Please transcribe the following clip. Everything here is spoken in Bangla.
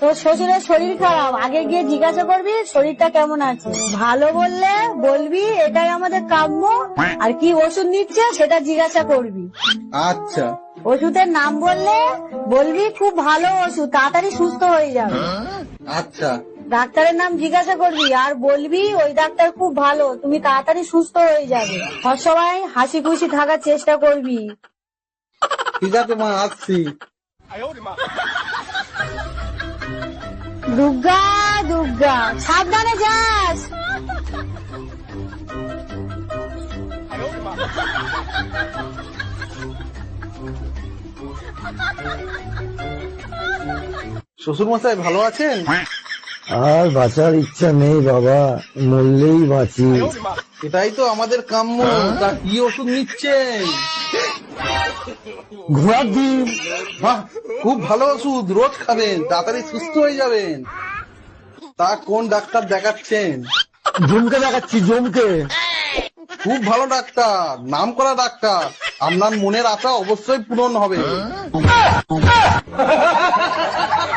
তোর শ্বশুরের শরীর খারাপ, আগে গিয়ে জিজ্ঞাসা করবি শরীরটা কেমন আছে। ভালো বললে বলবি এটাই আমাদের কাম্য, আর কি ওষুধ নিচ্ছে সেটা জিজ্ঞাসা করবি। আচ্ছা। ওষুধের নাম বললে বলবি খুব ভালো ওষুধ, তাড়াতাড়ি সুস্থ হয়ে যাবে। আচ্ছা। ডাক্তারের নাম জিজ্ঞাসা করবি আর বলবি ওই ডাক্তার খুব ভালো, তুমি তাড়াতাড়ি সুস্থ হয়ে যাবে। সবসময় হাসি খুশি থাকার চেষ্টা করবি। ঠিক আছে মা, আসছি। দুর্গা দুর্গা, সাবধানে যাস। শ্বশুর মশাই ভালো আছেন? আর বাঁচার ইচ্ছা নেই বাবা, মরলেই বাঁচি। এটাই তো আমাদের কাম্য। তা কি ওষুধ নিচ্ছেন? ঘোড়ার ডিম। বাহ, খুব ভালো ওষুধ, রোজ খাবেন, তাড়াতাড়ি সুস্থ হয়ে যাবেন। তা কোন ডাক্তার দেখাচ্ছেন? জমকে দেখাচ্ছি, জমকে। খুব ভালো ডাক্তার, নাম করা ডাক্তার। আপনার মনের আশা অবশ্যই পূরণ হবে।